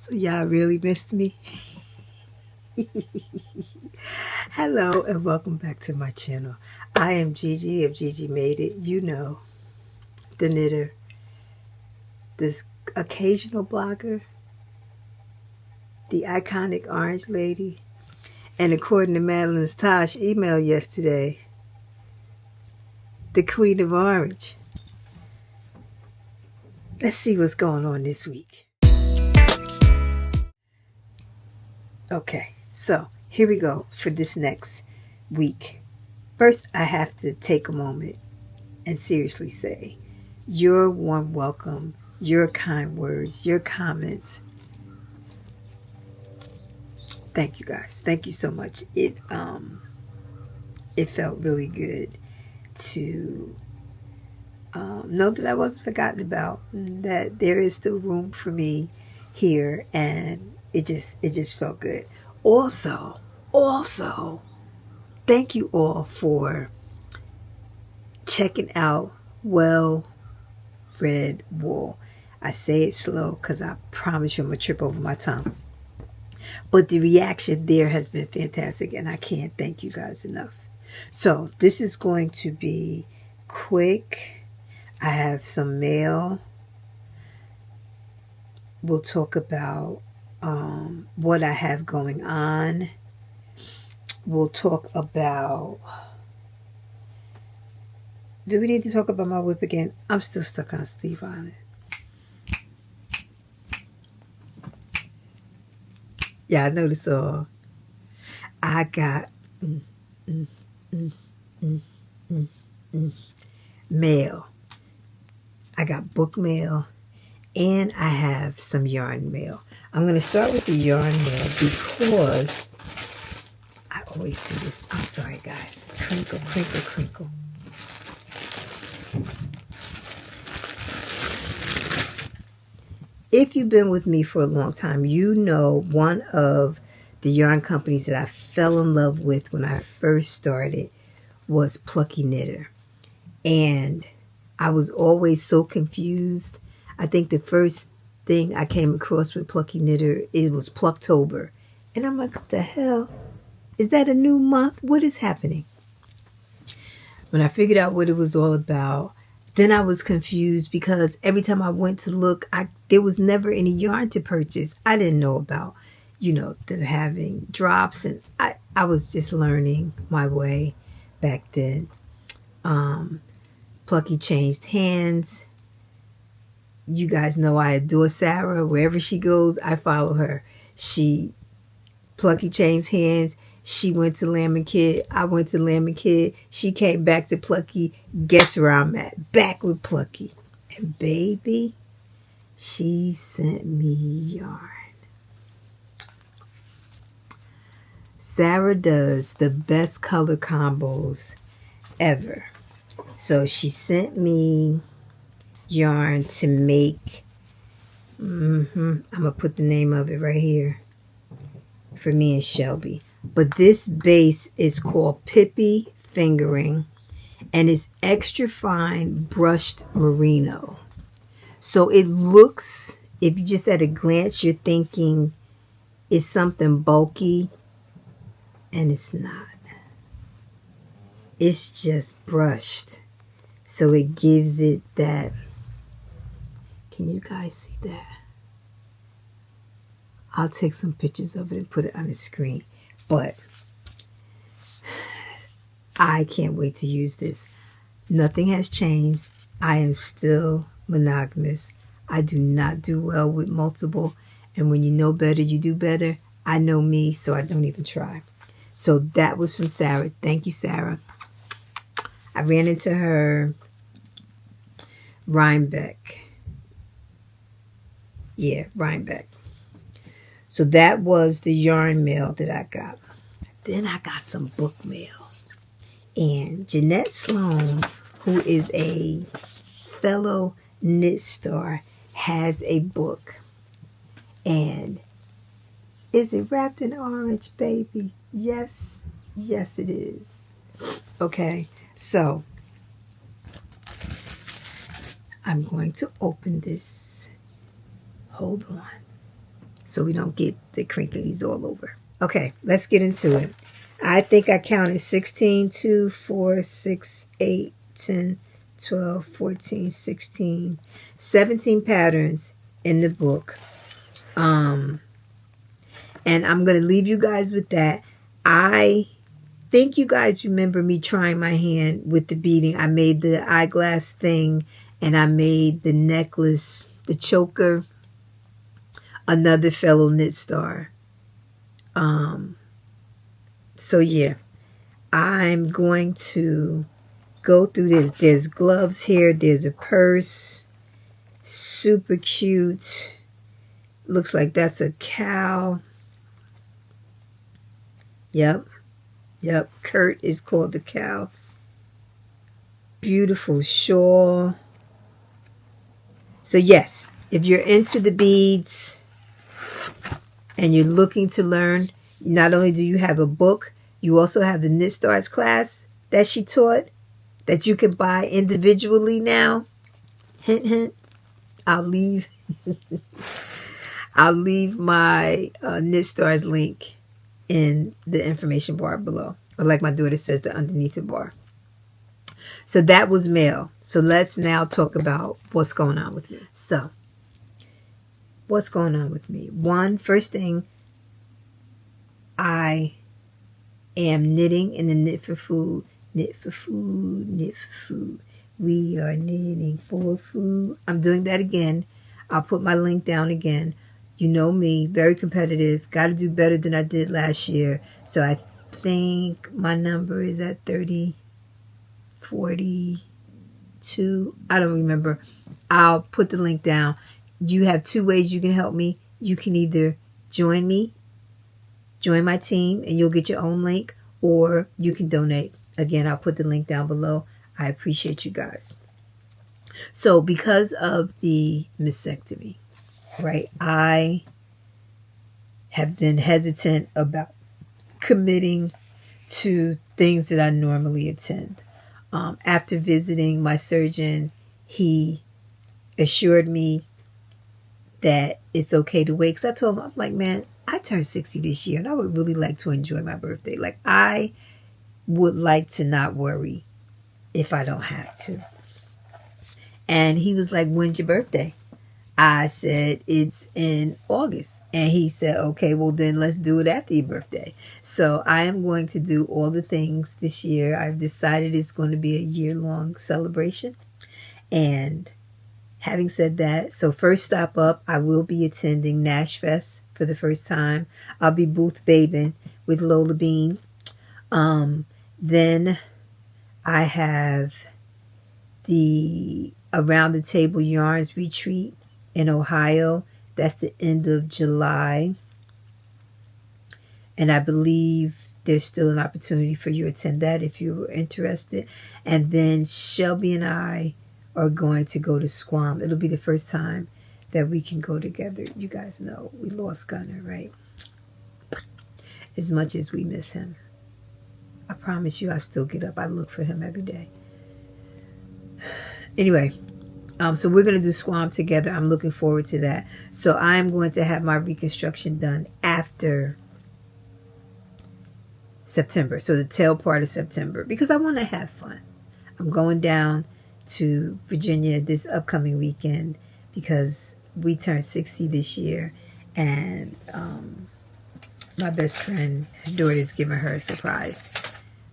So y'all really missed me? Hello and welcome back to my channel. I am Gigi of GGmadeit. You know, the knitter, this occasional blogger, the iconic orange lady, and according to Madeline's Tosh email yesterday, the queen of orange. Let's see what's going on this week. Okay, so here we go for this next week. First, I have to take a moment and seriously say, your warm welcome, your kind words, your comments. Thank you guys. Thank you so much. It felt really good to know that I wasn't forgotten about, that there is still room for me here, and it just felt good. Also, thank you all for checking out Well Red Wool. I say it slow because I promise you I'm going to trip over my tongue. But the reaction there has been fantastic, and I can't thank you guys enough. So this is going to be quick. I have some mail. We'll talk about what I have going on. We'll talk about... Do we need to talk about my whip again? I'm still stuck on Steve Island. Yeah, I know this all. I got mail. I got book mail, and I have some yarn mail. I'm going to start with the yarn mail because I always do this. I'm sorry, guys. Crinkle, crinkle, crinkle. If you've been with me for a long time, you know one of the yarn companies that I fell in love with when I first started was Plucky Knitter. And I was always so confused. I think the first thing I came across with Plucky Knitter, it was Plucktober. And I'm like, what the hell? Is that a new month? What is happening? When I figured out what it was all about, then I was confused because every time I went to look, there was never any yarn to purchase. I didn't know about, them having drops, and I was just learning my way back then. Plucky changed hands. You guys know I adore Sarah. Wherever she goes, I follow her. Plucky changed hands. She went to Lamb and Kid. I went to Lamb and Kid. She came back to Plucky. Guess where I'm at? Back with Plucky. And baby, she sent me yarn. Sarah does the best color combos ever. So she sent me yarn to make. I'm going to put the name of it right here for me and Shelby. But this base is called Pippi Fingering, and it's extra fine brushed merino. So it looks, if you just at a glance, you're thinking it's something bulky, and it's not. It's just brushed. So it gives it that. Can you guys see that? I'll take some pictures of it and put it on the screen. But I can't wait to use this. Nothing has changed. I am still monogamous. I do not do well with multiple. And when you know better, you do better. I know me, so I don't even try. So that was from Sarah. Thank you, Sarah. I ran into her Rhinebeck. Yeah, Rhinebeck. So that was the yarn mail that I got. Then I got some book mail. And Jeanette Sloan, who is a fellow knit star, has a book. And is it wrapped in orange, baby? Yes. Yes, it is. Okay. So I'm going to open this. Hold on. so we don't get the crinklies all over. Okay, let's get into it. I think I counted 16, 2, 4, 6, 8, 10, 12, 14, 16, 17 patterns in the book. And I'm going to leave you guys with that. I think you guys remember me trying my hand with the beading. I made the eyeglass thing, and I made the necklace, the choker, another fellow knit star. So yeah, I'm going to go through this. There's gloves here. There's a purse. Super cute. Looks like that's a cow. Yep. Kurt is called the cow. Beautiful shawl. So yes, if you're into the beads and you're looking to learn, not only do you have a book, you also have the Knit Stars class that she taught that you can buy individually now. Hint, hint. I'll leave my Knit Stars link in the information bar below. Or like my daughter says, the underneath the bar. So that was mail. So let's now talk about what's going on with me. So, what's going on with me? First thing, I am knitting in the Knit for Food. Knit for food, knit for food. We are knitting for food. I'm doing that again. I'll put my link down again. You know me, very competitive. Got to do better than I did last year. So I think my number is at 42. I don't remember. I'll put the link down. You have two ways you can help me. You can either join me, join my team, and you'll get your own link, or you can donate. Again, I'll put the link down below. I appreciate you guys. So because of the mastectomy, right, I have been hesitant about committing to things that I normally attend. After visiting my surgeon, he assured me that it's okay to wait. Because I told him, I'm like, man, I turned 60 this year, and I would really like to enjoy my birthday. Like, I would like to not worry if I don't have to. And he was like, when's your birthday? I said, it's in August. And he said, okay, well then let's do it after your birthday. So I am going to do all the things this year. I've decided it's going to be a year-long celebration. And having said that, so first stop up, I will be attending Nash Fest for the first time. I'll be booth babing with Lola Bean. Then I have the Around the Table Yarns retreat in Ohio. That's the end of July. And I believe there's still an opportunity for you to attend that if you were interested. And then Shelby and I are going to go to Squam. It'll be the first time that we can go together. You guys know we lost Gunner, right? As much as we miss him, I promise you I still get up. I look for him every day. Anyway, so we're going to do Squam together. I'm looking forward to that. So I'm going to have my reconstruction done after September. So the tail part of September, because I want to have fun. I'm going down to Virginia this upcoming weekend because we turned 60 this year, and my best friend, her daughter's giving her a surprise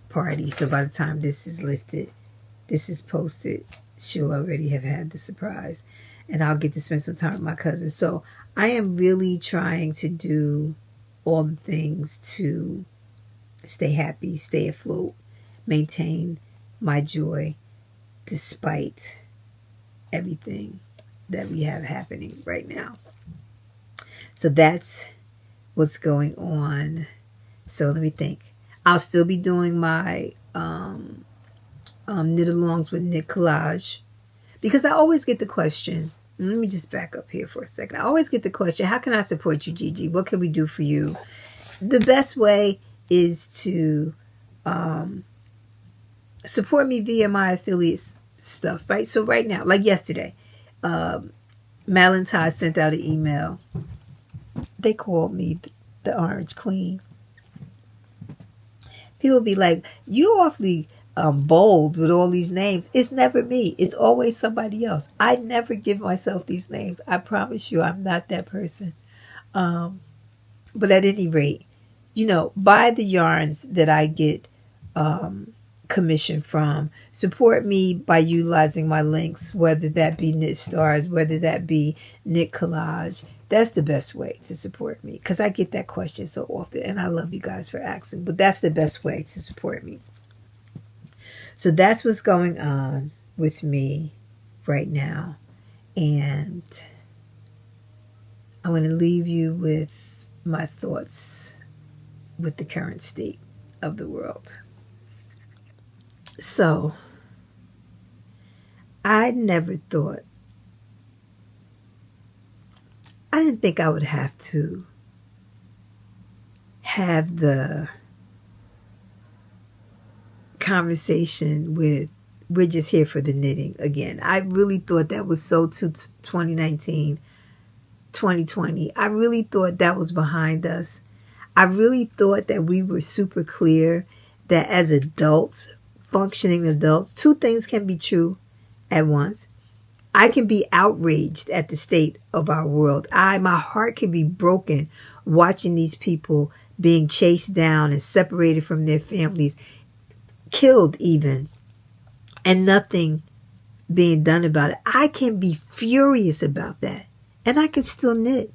party. So by the time this is posted, she'll already have had the surprise, and I'll get to spend some time with my cousin. So I am really trying to do all the things to stay happy, stay afloat, maintain my joy despite everything that we have happening right now. So that's what's going on. So let me think. I'll still be doing my knit alongs with Knit Collage, because I always get the question. Let me just back up here for a second. I always get the question, how can I support you, Gigi? What can we do for you? The best way is to support me via my affiliate stuff, right? So right now, like yesterday, Malentine sent out an email They call me the Orange Queen. People be like, "You awfully bold with all these names." It's never me. It's always somebody else. I never give myself these names. I promise you, I'm not that person. Um, but at any rate, buy the yarns that I get commission from. Support me by utilizing my links, whether that be Knit Stars, whether that be Knit Collage. That's the best way to support me, because I get that question so often, and I love you guys for asking, but that's the best way to support me. So that's what's going on with me right now. And I'm going to leave you with my thoughts with the current state of the world. So, I didn't think I would have to have the conversation with "we're just here for the knitting" again. I really thought that was so 2019, 2020. I really thought that was behind us. I really thought that we were super clear that as adults, functioning adults, two things can be true at once. I can be outraged at the state of our world. My heart can be broken watching these people being chased down and separated from their families, killed even, and nothing being done about it. I can be furious about that, and I can still knit.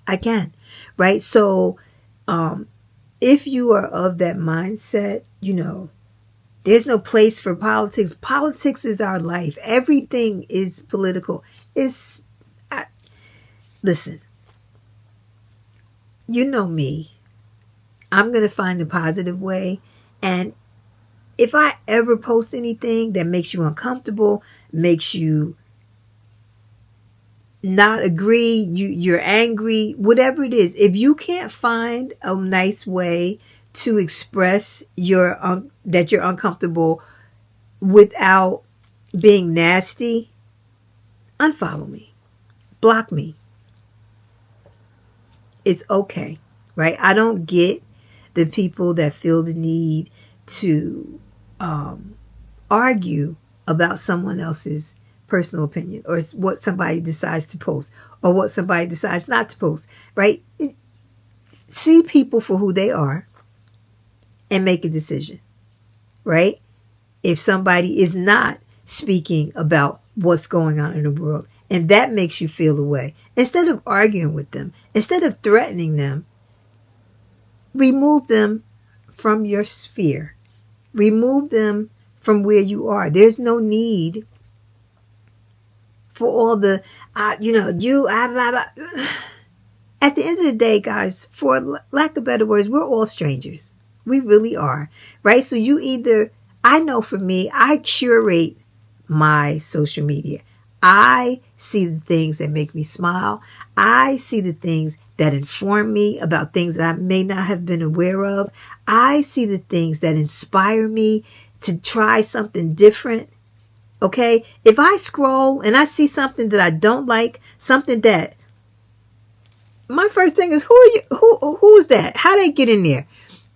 I can, right? So, if you are of that mindset, there's no place for politics. Politics is our life. Everything is political. Listen, you know me. I'm going to find a positive way. And if I ever post anything that makes you uncomfortable, makes you not agree, you're angry, whatever it is, if you can't find a nice way to express that you're uncomfortable without being nasty, unfollow me, block me. It's okay, right? I don't get the people that feel the need to argue about someone else's personal opinion, or what somebody decides to post, or what somebody decides not to post, right? See people for who they are and make a decision, right? If somebody is not speaking about what's going on in the world and that makes you feel a way, instead of arguing with them, instead of threatening them, remove them from your sphere. Remove them from where you are. There's no need for all the, blah, blah. At the end of the day, guys, for lack of better words, we're all strangers. We really are, right? So I know for me, I curate my social media. I see the things that make me smile. I see the things that inform me about things that I may not have been aware of. I see the things that inspire me to try something different. Okay? If I scroll and I see something that I don't like, something that, my first thing is, who are you? Who's that? How they get in there?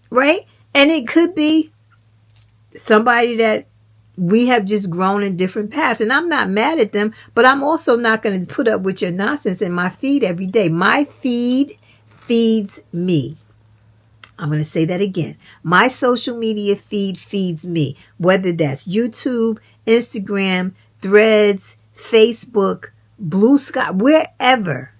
Right? And it could be somebody that we have just grown in different paths. And I'm not mad at them, but I'm also not going to put up with your nonsense in my feed every day. My feed feeds me. I'm going to say that again. My social media feed feeds me, whether that's YouTube, Instagram, Threads, Facebook, Blue Sky, wherever.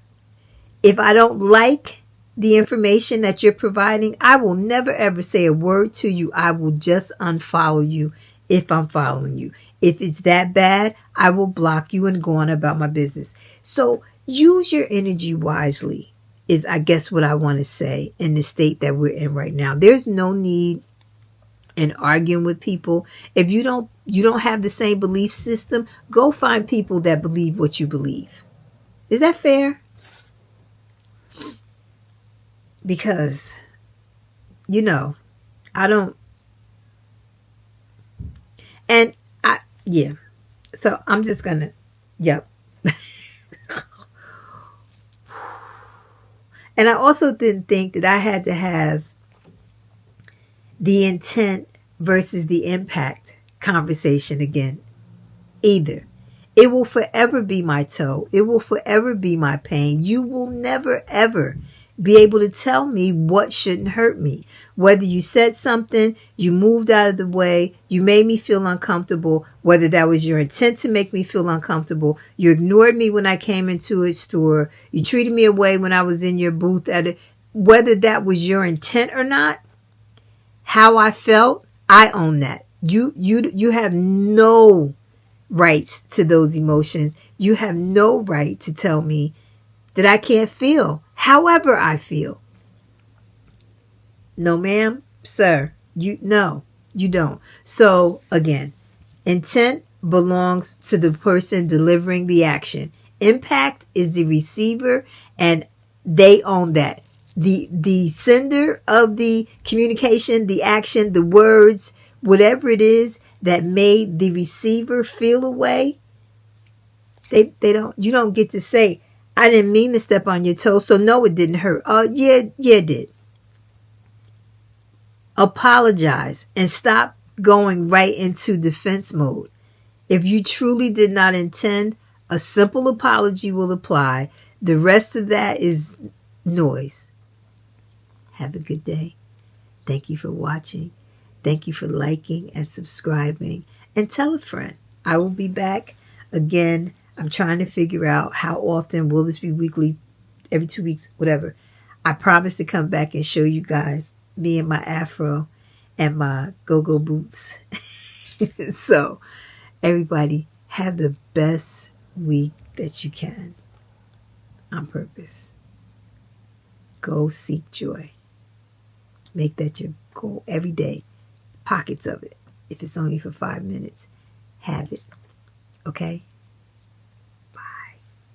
If I don't like the information that you're providing, I will never ever say a word to you. I will just unfollow you if I'm following you. If it's that bad, I will block you and go on about my business. So use your energy wisely is, I guess, what I want to say in the state that we're in right now. There's no need in arguing with people. If you don't have the same belief system, go find people that believe what you believe. Is that fair? Because, I don't, and yeah. So I'm just gonna, yep. And I also didn't think that I had to have the intent versus the impact conversation again either. It will forever be my toe. It will forever be my pain. You will never, ever be able to tell me what shouldn't hurt me. Whether you said something, you moved out of the way, you made me feel uncomfortable, whether that was your intent to make me feel uncomfortable, you ignored me when I came into a store, you treated me away when I was in your booth whether that was your intent or not, how I felt, I own that. You have no rights to those emotions. You have no right to tell me that I can't feel however I feel. No, ma'am, sir. You don't. So again, intent belongs to the person delivering the action. Impact is the receiver, and they own that. The sender of the communication, the action, the words, whatever it is that made the receiver feel a way, they don't, you don't get to say, I didn't mean to step on your toe, so no, it didn't hurt. Oh, yeah, it did. Apologize and stop going right into defense mode. If you truly did not intend, a simple apology will apply. The rest of that is noise. Have a good day. Thank you for watching. Thank you for liking and subscribing. And tell a friend. I will be back again. I'm trying to figure out how often. Will this be weekly, every 2 weeks, whatever. I promise to come back and show you guys me and my afro and my go-go boots. So, everybody, have the best week that you can on purpose. Go seek joy. Make that your goal every day. Pockets of it. If it's only for 5 minutes, have it. Okay?